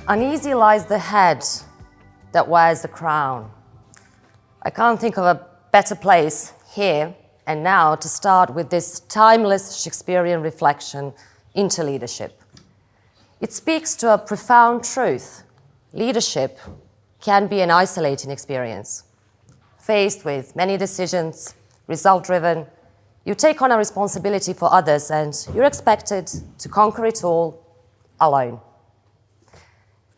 Uneasy lies the head that wears the crown. I can't think of a better place here and now to start with this timeless Shakespearean reflection into leadership. It speaks to a profound truth. Leadership can be an isolating experience. Faced with many decisions, result-driven, you take on a responsibility for others and you're expected to conquer it all alone.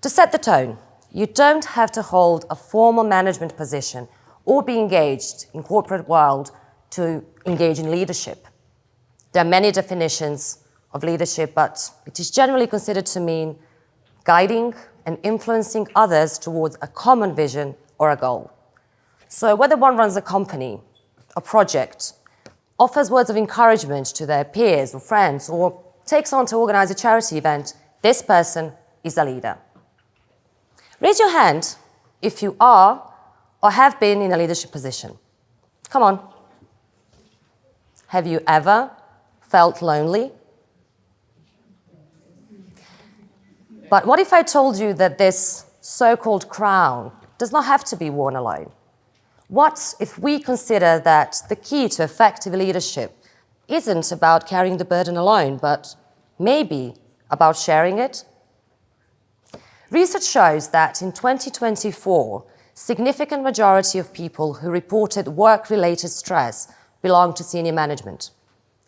To set the tone, you don't have to hold a formal management position or be engaged in corporate world to engage in leadership. There are many definitions of leadership, but it is generally considered to mean guiding and influencing others towards a common vision or a goal. So whether one runs a company, a project, offers words of encouragement to their peers or friends, or takes on to organize a charity event, this person is a leader. Raise your hand if you are or have been in a leadership position. Come on. Have you ever felt lonely? But what if I told you that this so-called crown does not have to be worn alone? What if we consider that the key to effective leadership isn't about carrying the burden alone, but maybe about sharing it? Research shows that in 2024, significant majority of people who reported work-related stress belong to senior management.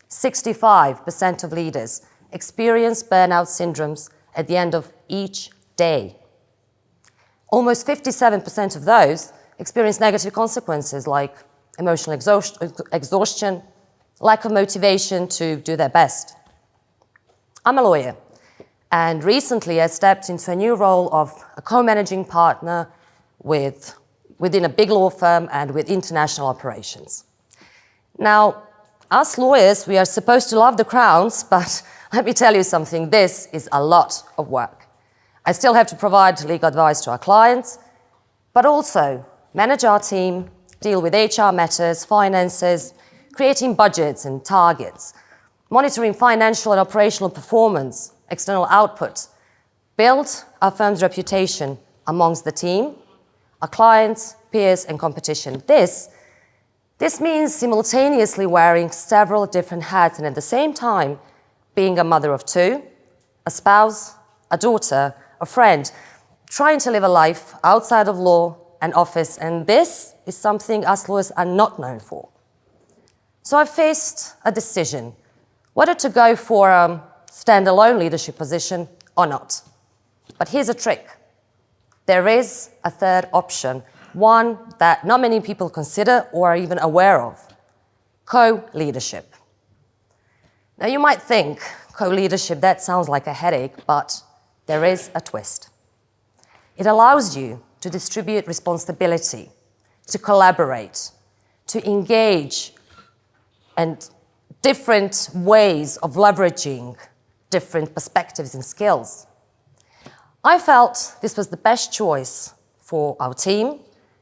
65% of leaders experience burnout syndromes at the end of each day. Almost 57% of those experience negative consequences like emotional exhaustion, lack of motivation to do their best. I'm a lawyer, and recently I stepped into a new role of a co-managing partner within a big law firm and with international operations. Now, us lawyers, we are supposed to love the crowns, but let me tell you something, this is a lot of work. I still have to provide legal advice to our clients, but also manage our team, deal with HR matters, finances, creating budgets and targets, monitoring financial and operational performance, external output, build our firm's reputation amongst the team, our clients, peers, and competition. This means simultaneously wearing several different hats and at the same time being a mother of two, a spouse, a daughter, a friend, trying to live a life outside of law and office, and this is something us lawyers are not known for. So I faced a decision, whether to go for a standalone leadership position or not. But here's a trick. There is a third option, one that not many people consider or are even aware of: co-leadership. Now you might think co-leadership, that sounds like a headache, but there is a twist. It allows you to distribute responsibility, to collaborate, to engage, and different ways of leveraging different perspectives and skills. I felt this was the best choice for our team,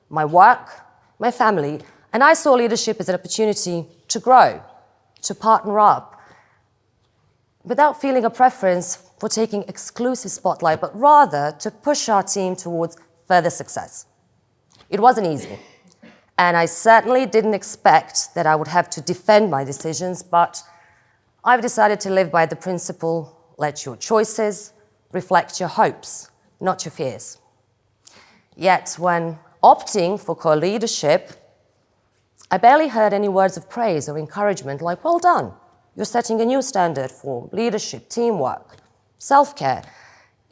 my work, my family, and I saw leadership as an opportunity to grow, to partner up, without feeling a preference for taking exclusive spotlight, but rather to push our team towards further success. It wasn't easy, and I certainly didn't expect that I would have to defend my decisions, but I've decided to live by the principle, let your choices reflect your hopes, not your fears. Yet when opting for co-leadership, I barely heard any words of praise or encouragement like, well done, you're setting a new standard for leadership, teamwork, self-care.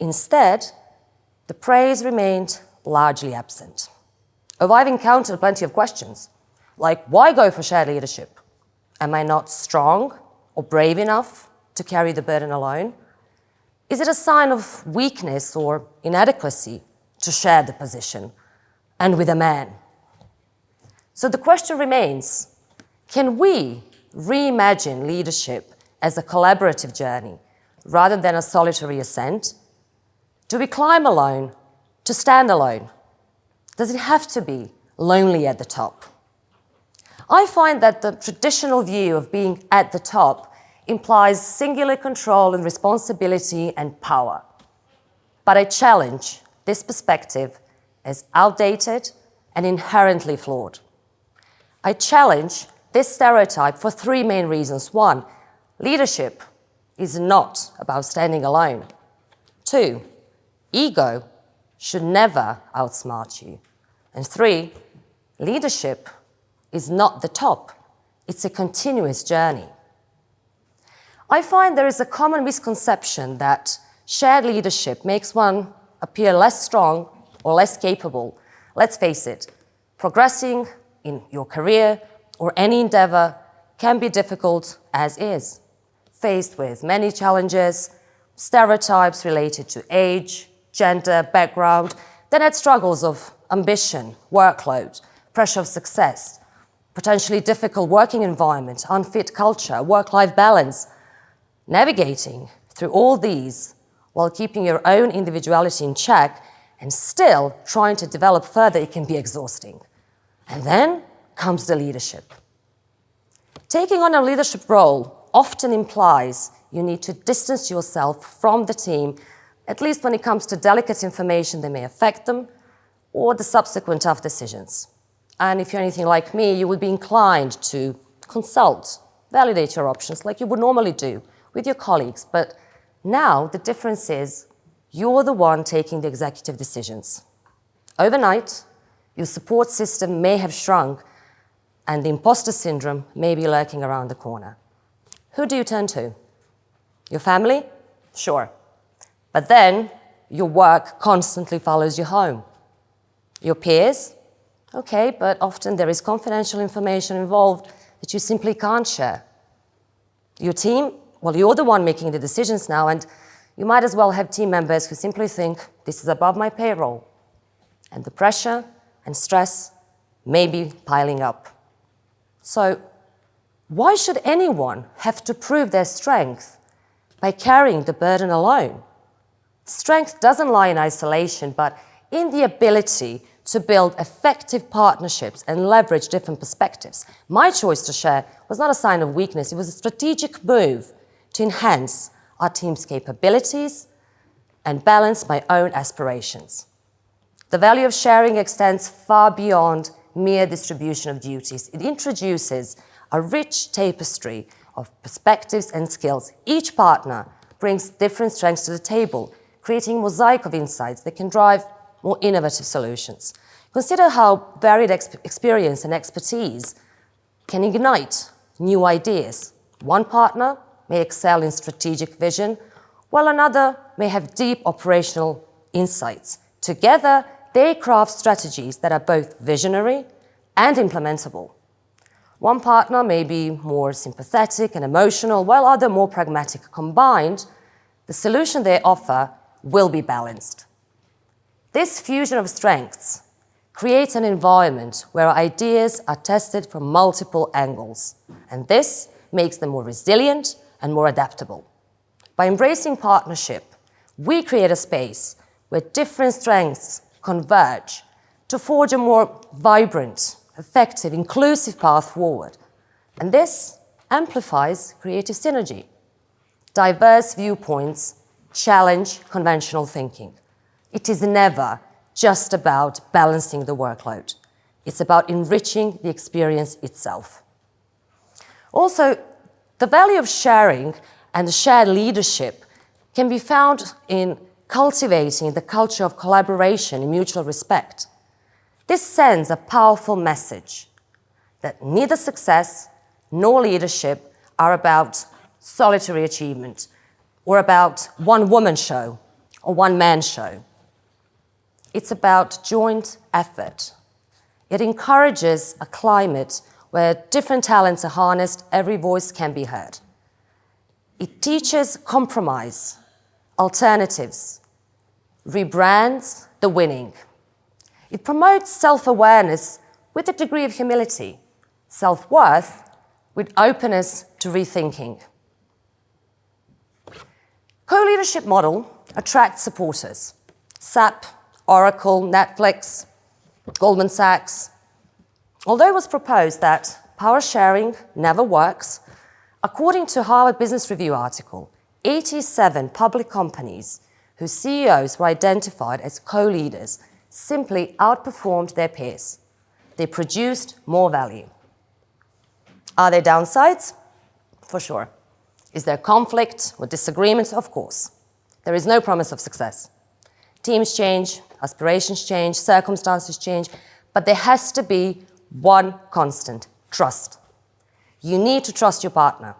Instead, the praise remained largely absent. I've encountered plenty of questions, like why go for shared leadership? Am I not strong or brave enough to carry the burden alone? Is it a sign of weakness or inadequacy to share the position, and with a man? So the question remains, can we reimagine leadership as a collaborative journey rather than a solitary ascent? Do we climb alone to stand alone? Does it have to be lonely at the top? I find that the traditional view of being at the top implies singular control and responsibility and power. But I challenge this perspective as outdated and inherently flawed. I challenge this stereotype for three main reasons. One, leadership is not about standing alone. Two, ego should never outsmart you. And three, leadership is not the top. It's a continuous journey. I find there is a common misconception that shared leadership makes one appear less strong or less capable. Let's face it, progressing in your career or any endeavor can be difficult as is, faced with many challenges, stereotypes related to age, gender, background, then add struggles of ambition, workload, pressure of success, potentially difficult working environment, unfit culture, work-life balance. Navigating through all these while keeping your own individuality in check and still trying to develop further, it can be exhausting. And then comes the leadership. Taking on a leadership role often implies you need to distance yourself from the team, at least when it comes to delicate information that may affect them or the subsequent tough decisions. And if you're anything like me, you would be inclined to consult, validate your options like you would normally do with your colleagues. But now the difference is you're the one taking the executive decisions. Overnight, your support system may have shrunk and the imposter syndrome may be lurking around the corner. Who do you turn to? Your family? Sure. But then your work constantly follows you home. Your peers? Okay, but often there is confidential information involved that you simply can't share. Your team? Well, you're the one making the decisions now, and you might as well have team members who simply think, this is above my payroll. And the pressure and stress may be piling up. So, why should anyone have to prove their strength by carrying the burden alone? Strength doesn't lie in isolation, but in the ability to build effective partnerships and leverage different perspectives. My choice to share was not a sign of weakness, it was a strategic move to enhance our team's capabilities and balance my own aspirations. The value of sharing extends far beyond mere distribution of duties. It introduces a rich tapestry of perspectives and skills. Each partner brings different strengths to the table, creating a mosaic of insights that can drive more innovative solutions. Consider how varied experience and expertise can ignite new ideas. One partner may excel in strategic vision, while another may have deep operational insights. Together, they craft strategies that are both visionary and implementable. One partner may be more sympathetic and emotional, while other more pragmatic. Combined, the solution they offer will be balanced. This fusion of strengths creates an environment where ideas are tested from multiple angles, and this makes them more resilient and more adaptable. By embracing partnership, we create a space where different strengths converge to forge a more vibrant, effective, inclusive path forward. And this amplifies creative synergy. Diverse viewpoints challenge conventional thinking. It is never just about balancing the workload. It's about enriching the experience itself. Also, the value of sharing and shared leadership can be found in cultivating the culture of collaboration and mutual respect. This sends a powerful message that neither success nor leadership are about solitary achievement or about one-woman show or one-man show. It's about joint effort. It encourages a climate where different talents are harnessed, every voice can be heard. It teaches compromise, alternatives, rebrands the winning. It promotes self-awareness with a degree of humility, self-worth with openness to rethinking. Co-leadership model attracts supporters. SAP, Oracle, Netflix, Goldman Sachs. Although it was proposed that power sharing never works, according to a Harvard Business Review article, 87 public companies whose CEOs were identified as co-leaders simply outperformed their peers. They produced more value. Are there downsides? For sure. Is there conflict or disagreement? Of course. There is no promise of success. Teams change, aspirations change, circumstances change, but there has to be one constant: trust. You need to trust your partner.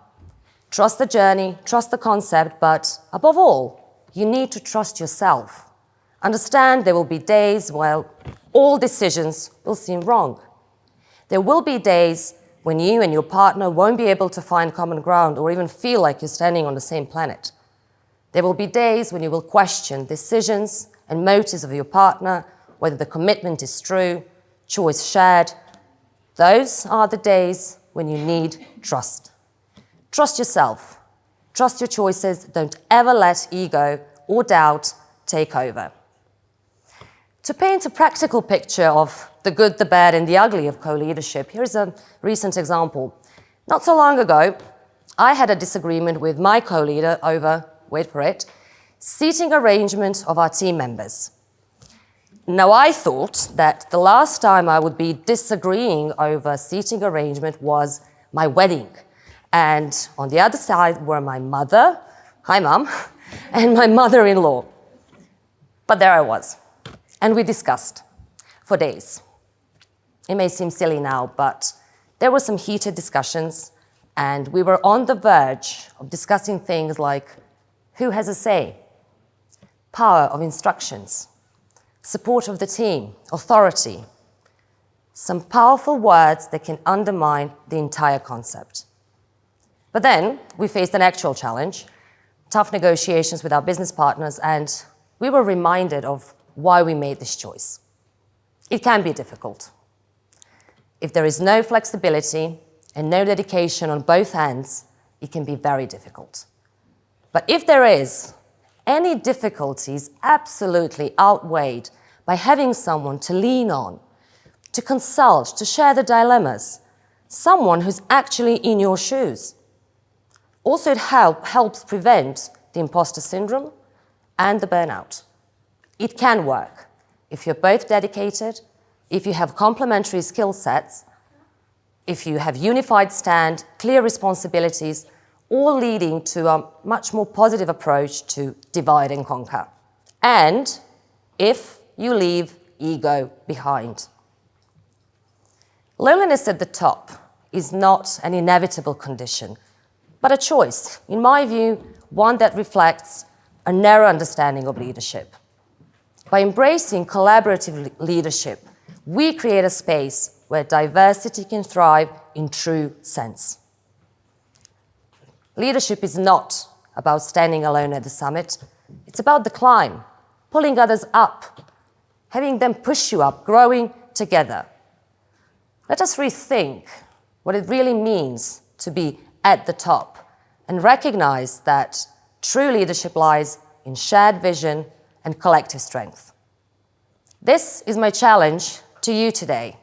Trust the journey, trust the concept, but above all, you need to trust yourself. Understand there will be days where all decisions will seem wrong. There will be days when you and your partner won't be able to find common ground or even feel like you're standing on the same planet. There will be days when you will question decisions and motives of your partner, whether the commitment is true, choice shared. Those are the days when you need trust. Trust yourself. Trust your choices. Don't ever let ego or doubt take over. To paint a practical picture of the good, the bad, and the ugly of co-leadership, here's a recent example. Not so long ago, I had a disagreement with my co-leader over, wait for it, seating arrangement of our team members. Now, I thought that the last time I would be disagreeing over seating arrangement was my wedding. And on the other side were my mother, hi mum, and my mother-in-law. But there I was. And we discussed for days. It may seem silly now, but there were some heated discussions, and we were on the verge of discussing things like who has a say, power of instructions, support of the team, authority, some powerful words that can undermine the entire concept. But then we faced an actual challenge, tough negotiations with our business partners, and we were reminded of why we made this choice. It can be difficult. If there is no flexibility and no dedication on both ends, it can be very difficult. But if there is, any difficulties absolutely outweighed by having someone to lean on, to consult, to share the dilemmas, someone who's actually in your shoes. Also, it helps prevent the imposter syndrome and the burnout. It can work if you're both dedicated, if you have complementary skill sets, if you have unified stand, clear responsibilities, all leading to a much more positive approach to divide and conquer. And if you leave ego behind. Loneliness at the top is not an inevitable condition, but a choice, in my view, one that reflects a narrow understanding of leadership. By embracing collaborative leadership, we create a space where diversity can thrive in true sense. Leadership is not about standing alone at the summit. It's about the climb, pulling others up, having them push you up, growing together. Let us rethink what it really means to be at the top and recognize that true leadership lies in shared vision and collective strength. This is my challenge to you today.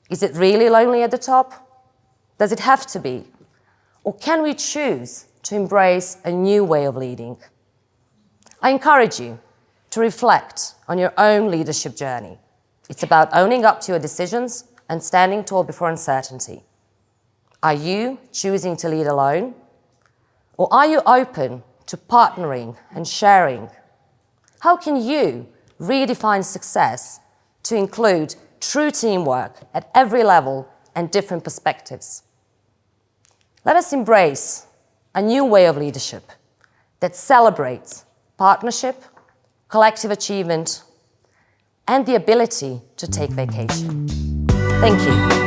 Is it really lonely at the top? Does it have to be? Or can we choose to embrace a new way of leading? I encourage you to reflect on your own leadership journey. It's about owning up to your decisions and standing tall before uncertainty. Are you choosing to lead alone? Or are you open to partnering and sharing? How can you redefine success to include true teamwork at every level and different perspectives? Let us embrace a new way of leadership that celebrates partnership, collective achievement, and the ability to take vacation. Thank you.